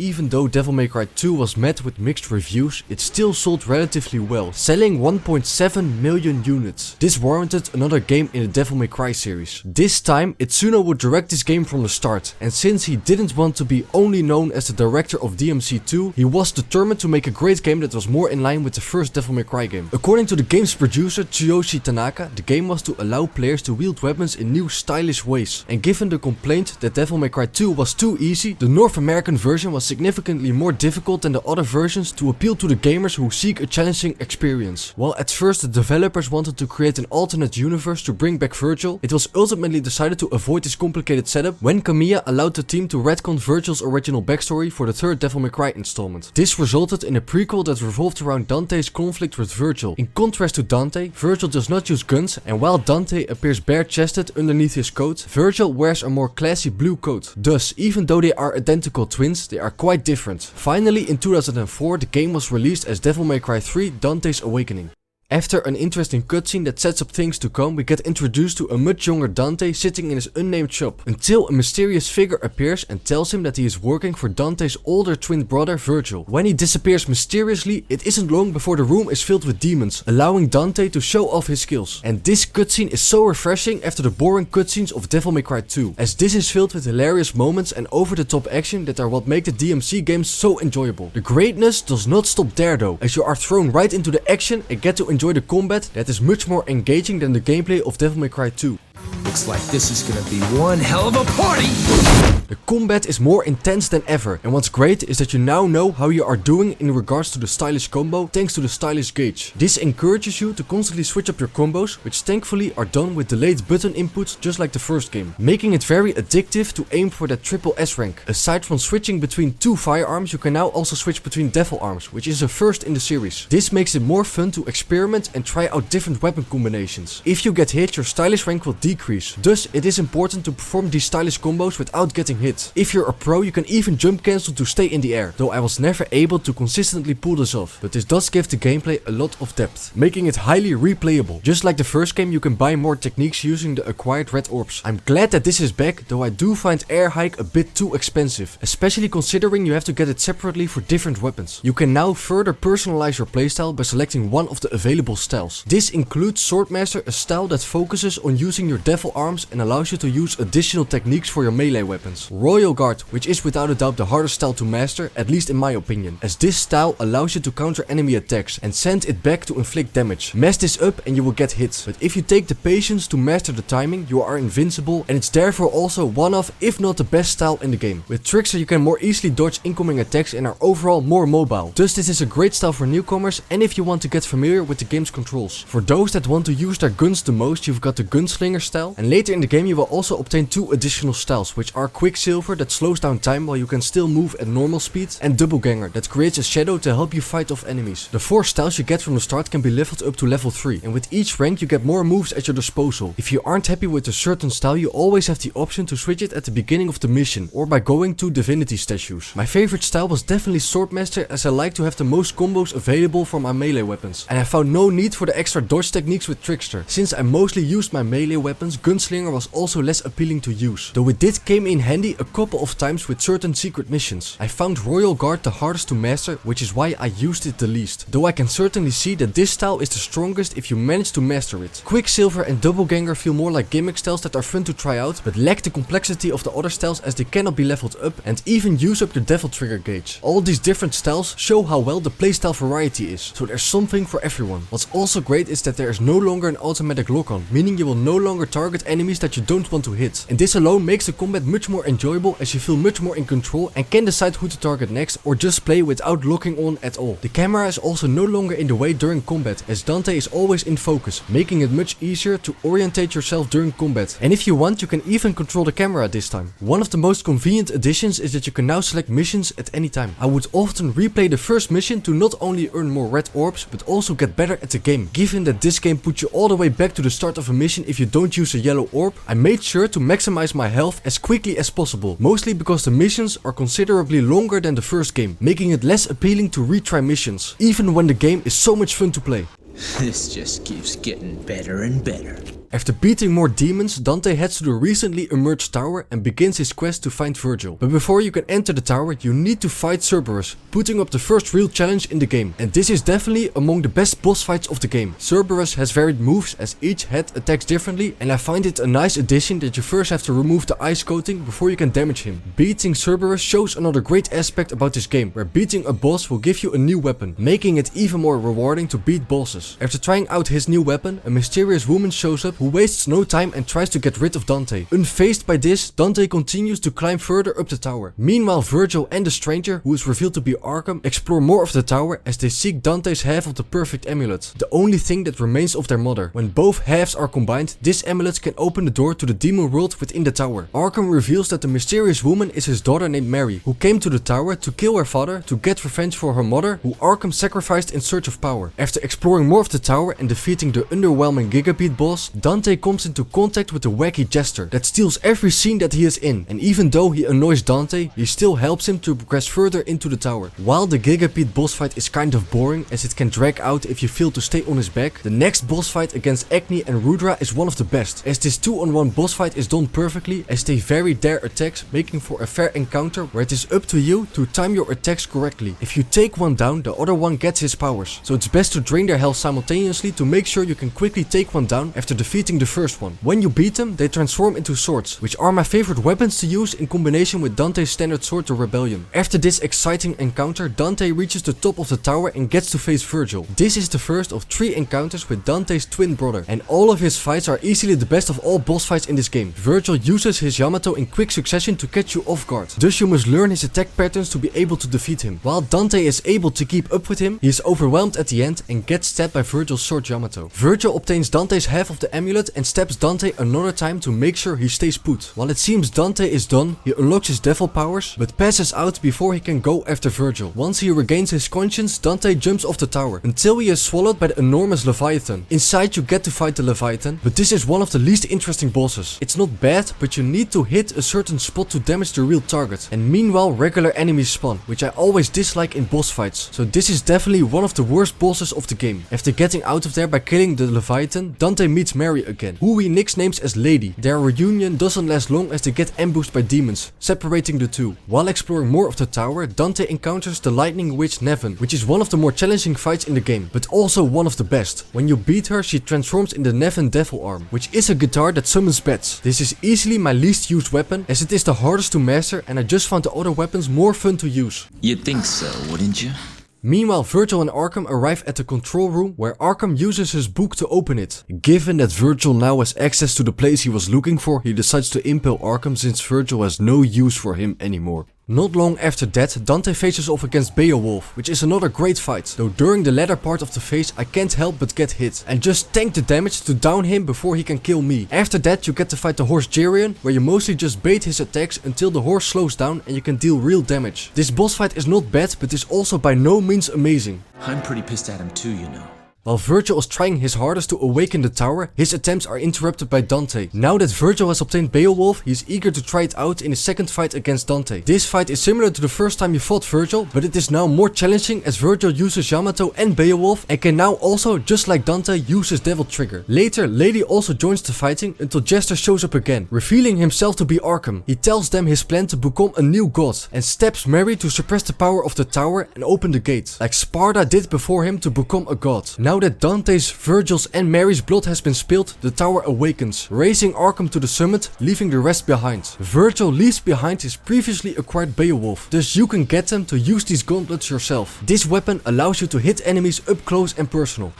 Even though Devil May Cry 2 was met with mixed reviews, it still sold relatively well, selling 1.7 million units. This warranted another game in the Devil May Cry series. This time, Itsuno would direct this game from the start, and since he didn't want to be only known as the director of DMC2, he was determined to make a great game that was more in line with the first Devil May Cry game. According to the game's producer Tsuyoshi Tanaka, the game was to allow players to wield weapons in new stylish ways, and given the complaint that Devil May Cry 2 was too easy, the North American version was significantly more difficult than the other versions to appeal to the gamers who seek a challenging experience. While at first the developers wanted to create an alternate universe to bring back Vergil, it was ultimately decided to avoid this complicated setup when Kamiya allowed the team to retcon Vergil's original backstory for the third Devil May Cry installment. This resulted in a prequel that revolved around Dante's conflict with Vergil. In contrast to Dante, Vergil does not use guns, and while Dante appears bare-chested underneath his coat, Vergil wears a more classy blue coat. Thus, even though they are identical twins, they are quite different. Finally, in 2004, the game was released as Devil May Cry 3 Dante's Awakening. After an interesting cutscene that sets up things to come, we get introduced to a much younger Dante sitting in his unnamed shop, until a mysterious figure appears and tells him that he is working for Dante's older twin brother Vergil. When he disappears mysteriously, it isn't long before the room is filled with demons, allowing Dante to show off his skills. And this cutscene is so refreshing after the boring cutscenes of Devil May Cry 2, as this is filled with hilarious moments and over-the-top action that are what make the DMC games so enjoyable. The greatness does not stop there though, as you are thrown right into the action and get to enjoy the combat that is much more engaging than the gameplay of Devil May Cry 2. Looks like this is gonna be one hell of a party! The combat is more intense than ever, and what's great is that you now know how you are doing in regards to the stylish combo thanks to the stylish gauge. This encourages you to constantly switch up your combos, which thankfully are done with delayed button inputs just like the first game, making it very addictive to aim for that triple S rank. Aside from switching between two firearms, you can now also switch between devil arms, which is a first in the series. This makes it more fun to experiment and try out different weapon combinations. If you get hit, your stylish rank will decrease, thus it is important to perform these stylish combos without getting hit. If you're a pro, you can even jump cancel to stay in the air, though I was never able to consistently pull this off, but this does give the gameplay a lot of depth, making it highly replayable. Just like the first game, you can buy more techniques using the acquired red orbs. I'm glad that this is back, though I do find air hike a bit too expensive, especially considering you have to get it separately for different weapons. You can now further personalize your playstyle by selecting one of the available styles. This includes Swordmaster, a style that focuses on using your devil arms and allows you to use additional techniques for your melee weapons. Royal Guard, which is without a doubt the hardest style to master, at least in my opinion, as this style allows you to counter enemy attacks and send it back to inflict damage. Mess this up and you will get hit, but if you take the patience to master the timing, you are invincible, and it's therefore also one of, if not the best style in the game. With Trickster you can more easily dodge incoming attacks and are overall more mobile. Thus this is a great style for newcomers and if you want to get familiar with the game's controls. For those that want to use their guns the most, you've got the Gunslinger style, and later in the game you will also obtain two additional styles, which are Quicksilver that slows down time while you can still move at normal speed, and Doubleganger that creates a shadow to help you fight off enemies. The 4 styles you get from the start can be leveled up to level 3, and with each rank you get more moves at your disposal. If you aren't happy with a certain style, you always have the option to switch it at the beginning of the mission, or by going to divinity statues. My favorite style was definitely Swordmaster, as I like to have the most combos available for my melee weapons, and I found no need for the extra dodge techniques with Trickster. Since I mostly used my melee weapons, Gunslinger was also less appealing to use, though it did come in handy a couple of times with certain secret missions. I found Royal Guard the hardest to master, which is why I used it the least, though I can certainly see that this style is the strongest if you manage to master it. Quicksilver and Doubleganger feel more like gimmick styles that are fun to try out, but lack the complexity of the other styles as they cannot be leveled up and even use up your devil trigger gauge. All these different styles show how well the playstyle variety is, so there's something for everyone. What's also great is that there is no longer an automatic lock-on, meaning you will no longer target enemies that you don't want to hit, and this alone makes the combat much more enjoyable as you feel much more in control and can decide who to target next or just play without locking on at all. The camera is also no longer in the way during combat, as Dante is always in focus, making it much easier to orientate yourself during combat, and if you want you can even control the camera this time. One of the most convenient additions is that you can now select missions at any time. I would often replay the first mission to not only earn more red orbs but also get better at the game. Given that this game puts you all the way back to the start of a mission if you don't use a yellow orb, I made sure to maximize my health as quickly as possible, mostly because the missions are considerably longer than the first game, making it less appealing to retry missions, even when the game is so much fun to play. This just keeps getting better and better. After beating more demons, Dante heads to the recently emerged tower and begins his quest to find Vergil. But before you can enter the tower, you need to fight Cerberus, putting up the first real challenge in the game. And this is definitely among the best boss fights of the game. Cerberus has varied moves as each head attacks differently, and I find it a nice addition that you first have to remove the ice coating before you can damage him. Beating Cerberus shows another great aspect about this game, where beating a boss will give you a new weapon, making it even more rewarding to beat bosses. After trying out his new weapon, a mysterious woman shows up who wastes no time and tries to get rid of Dante. Unfazed by this, Dante continues to climb further up the tower. Meanwhile, Vergil and the stranger, who is revealed to be Arkham, explore more of the tower as they seek Dante's half of the perfect amulet, the only thing that remains of their mother. When both halves are combined, this amulet can open the door to the demon world within the tower. Arkham reveals that the mysterious woman is his daughter named Mary, who came to the tower to kill her father to get revenge for her mother, who Arkham sacrificed in search of power. After exploring more of the tower and defeating the underwhelming Gigabit boss, Dante comes into contact with the wacky jester that steals every scene that he is in, and even though he annoys Dante, he still helps him to progress further into the tower. While the Gigabit boss fight is kind of boring as it can drag out if you fail to stay on his back, the next boss fight against Acne and Rudra is one of the best, as this 2-on-1 boss fight is done perfectly as they vary their attacks, making for a fair encounter where it is up to you to time your attacks correctly. If you take one down, the other one gets his powers, so it's best to drain their health simultaneously to make sure you can quickly take one down after defeating the first one. When you beat them, they transform into swords, which are my favorite weapons to use in combination with Dante's standard sword, the Rebellion. After this exciting encounter, Dante reaches the top of the tower and gets to face Vergil. This is the first of 3 encounters with Dante's twin brother, and all of his fights are easily the best of all boss fights in this game. Vergil uses his Yamato in quick succession to catch you off guard, thus you must learn his attack patterns to be able to defeat him. While Dante is able to keep up with him, he is overwhelmed at the end and gets stabbed by Vergil's sword Yamato. Vergil obtains Dante's half of the amulet and stabs Dante another time to make sure he stays put. While it seems Dante is done, he unlocks his devil powers, but passes out before he can go after Vergil. Once he regains his conscience, Dante jumps off the tower, until he is swallowed by the enormous Leviathan. Inside you get to fight the Leviathan, but this is one of the least interesting bosses. It's not bad, but you need to hit a certain spot to damage the real target, and meanwhile regular enemies spawn, which I always dislike in boss fights, so this is definitely one of the worst bosses of the game. After getting out of there by killing the Leviathan, Dante meets Mary again, who he nicknames as Lady. Their reunion doesn't last long as they get ambushed by demons, separating the two. While exploring more of the tower, Dante encounters the lightning witch Nevan, which is one of the more challenging fights in the game, but also one of the best. When you beat her, she transforms in the Nevan Devil Arm, which is a guitar that summons bats. This is easily my least used weapon, as it is the hardest to master, and I just found the other weapons more fun to use. You'd think so, wouldn't you? Meanwhile, Vergil and Arkham arrive at the control room, where Arkham uses his book to open it. Given that Vergil now has access to the place he was looking for, he decides to impale Arkham since Vergil has no use for him anymore. Not long after that, Dante faces off against Beowulf, which is another great fight, though during the latter part of the phase I can't help but get hit, and just tank the damage to down him before he can kill me. After that you get to fight the horse Geryon, where you mostly just bait his attacks until the horse slows down and you can deal real damage. This boss fight is not bad, but is also by no means amazing. I'm pretty pissed at him too, you know. While Vergil is trying his hardest to awaken the tower, his attempts are interrupted by Dante. Now that Vergil has obtained Beowulf, he is eager to try it out in his second fight against Dante. This fight is similar to the first time you fought Vergil, but it is now more challenging as Vergil uses Yamato and Beowulf and can now also, just like Dante, use his Devil Trigger. Later, Lady also joins the fighting until Jester shows up again, revealing himself to be Arkham. He tells them his plan to become a new god and stabs Mary to suppress the power of the tower and open the gate, like Sparta did before him to become a god. Now that Dante's, Vergil's and Mary's blood has been spilled, the tower awakens, raising Arkham to the summit, leaving the rest behind. Vergil leaves behind his previously acquired Beowulf, thus you can get them to use these gauntlets yourself. This weapon allows you to hit enemies up close and personal.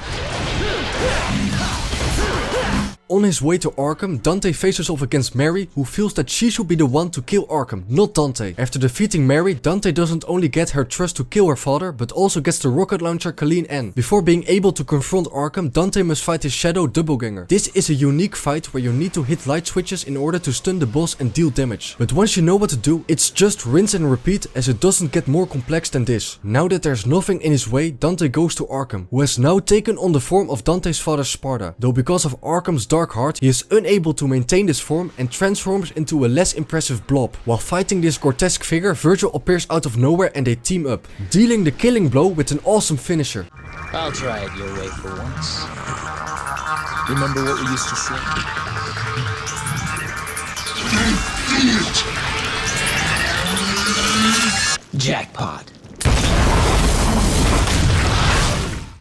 On his way to Arkham, Dante faces off against Mary, who feels that she should be the one to kill Arkham, not Dante. After defeating Mary, Dante doesn't only get her trust to kill her father, but also gets the rocket launcher Colleen N. Before being able to confront Arkham, Dante must fight his shadow Doppelganger. This is a unique fight where you need to hit light switches in order to stun the boss and deal damage. But once you know what to do, it's just rinse and repeat, as it doesn't get more complex than this. Now that there's nothing in his way, Dante goes to Arkham, who has now taken on the form of Dante's father Sparta. Though because of Arkham's dark heart, he is unable to maintain this form and transforms into a less impressive blob. While fighting this grotesque figure, Vergil appears out of nowhere and they team up, dealing the killing blow with an awesome finisher. I'll try it your way for once. Remember what we used to say? Jackpot.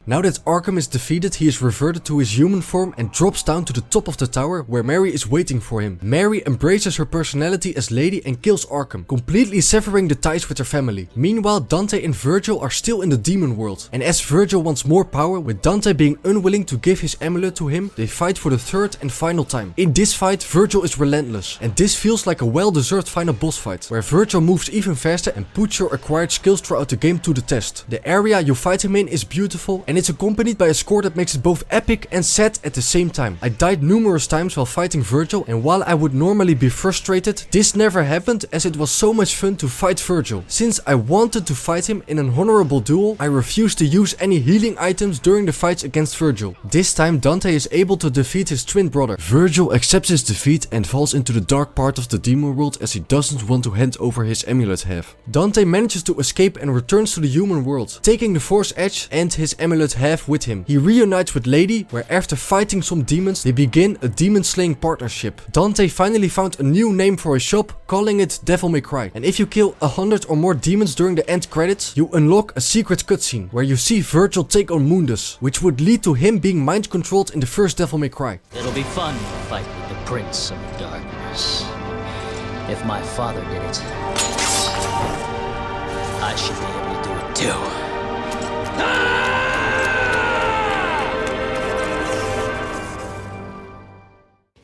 Now that Arkham is defeated, he is reverted to his human form and drops down to the top of the tower where Mary is waiting for him. Mary embraces her personality as Lady and kills Arkham, completely severing the ties with her family. Meanwhile, Dante and Vergil are still in the demon world, and as Vergil wants more power, with Dante being unwilling to give his amulet to him, they fight for the third and final time. In this fight, Vergil is relentless, and this feels like a well-deserved final boss fight, where Vergil moves even faster and puts your acquired skills throughout the game to the test. The area you fight him in is beautiful, and it's accompanied by a score that makes it both epic and sad at the same time. I died numerous times while fighting Vergil, and while I would normally be frustrated, this never happened as it was so much fun to fight Vergil. Since I wanted to fight him in an honorable duel, I refused to use any healing items during the fights against Vergil. This time Dante is able to defeat his twin brother. Vergil accepts his defeat and falls into the dark part of the demon world as he doesn't want to hand over his amulet half. Dante manages to escape and returns to the human world, taking the Force Edge and his amulet half with him. He reunites with Lady, where after fighting some demons, they begin a demon slaying partnership. Dante finally found a new name for his shop, calling it Devil May Cry. And if you kill 100 or more demons during the end credits, you unlock a secret cutscene where you see Vergil take on Mundus, which would lead to him being mind controlled in the first Devil May Cry. It'll be fun to fight with the Prince of Darkness. If my father did it, I should be able to do it too.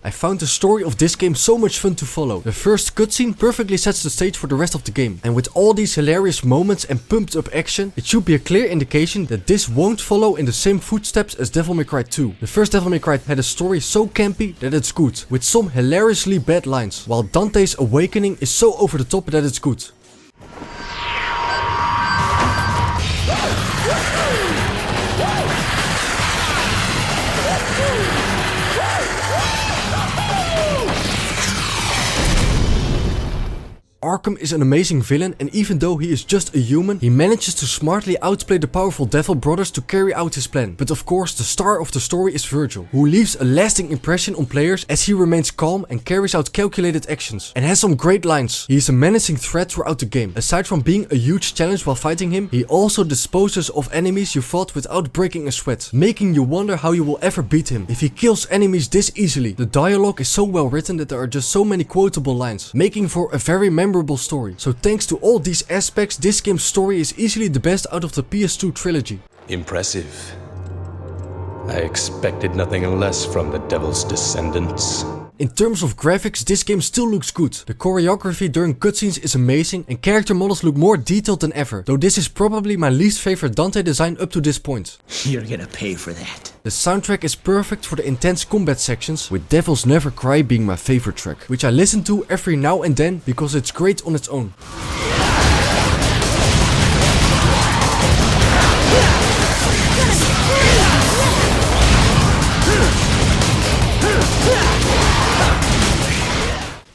I found the story of this game so much fun to follow. The first cutscene perfectly sets the stage for the rest of the game, and with all these hilarious moments and pumped up action, it should be a clear indication that this won't follow in the same footsteps as Devil May Cry 2. The first Devil May Cry had a story so campy that it's good, with some hilariously bad lines, while Dante's awakening is so over the top that it's good. Arkham is an amazing villain, and even though he is just a human, he manages to smartly outplay the powerful Devil brothers to carry out his plan. But of course, the star of the story is Vergil, who leaves a lasting impression on players as he remains calm and carries out calculated actions, and has some great lines. He is a menacing threat throughout the game. Aside from being a huge challenge while fighting him, he also disposes of enemies you fought without breaking a sweat, making you wonder how you will ever beat him if he kills enemies this easily. The dialogue is so well written that there are just so many quotable lines, making for a very memorable story. So thanks to all these aspects, this game's story is easily the best out of the PS2 trilogy. Impressive. I expected nothing less from the Devil's descendants. In terms of graphics, this game still looks good. The choreography during cutscenes is amazing and character models look more detailed than ever, though this is probably my least favorite Dante design up to this point. You're gonna pay for that. The soundtrack is perfect for the intense combat sections, with Devil's Never Cry being my favorite track, which I listen to every now and then because it's great on its own.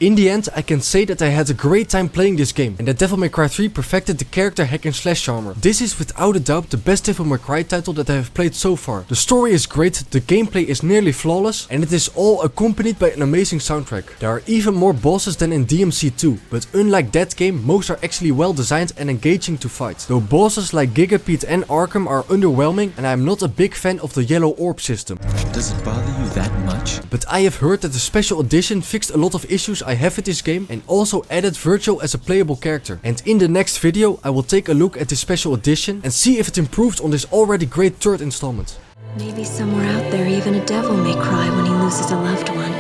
In the end, I can say that I had a great time playing this game, and that Devil May Cry 3 perfected the character hack and slash genre. This is without a doubt the best Devil May Cry title that I have played so far. The story is great, the gameplay is nearly flawless, and it is all accompanied by an amazing soundtrack. There are even more bosses than in DMC 2, but unlike that game, most are actually well designed and engaging to fight. Though bosses like Gigapete and Arkham are underwhelming, and I am not a big fan of the yellow orb system. Does it bother you that much? But I have heard that the special edition fixed a lot of issues I have with this game and also added Vergil as a playable character. And in the next video I will take a look at this special edition and see if it improved on this already great third installment. Maybe somewhere out there even a devil may cry when he loses a loved one.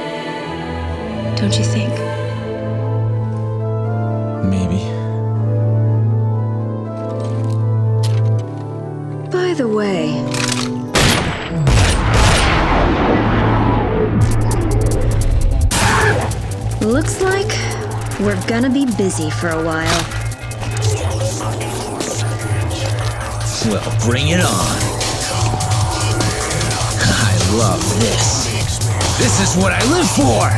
Don't you think? Maybe. By the way, looks like we're gonna be busy for a while. Well, bring it on. I love this. This is what I live for!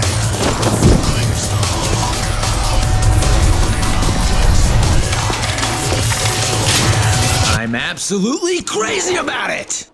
I'm absolutely crazy about it!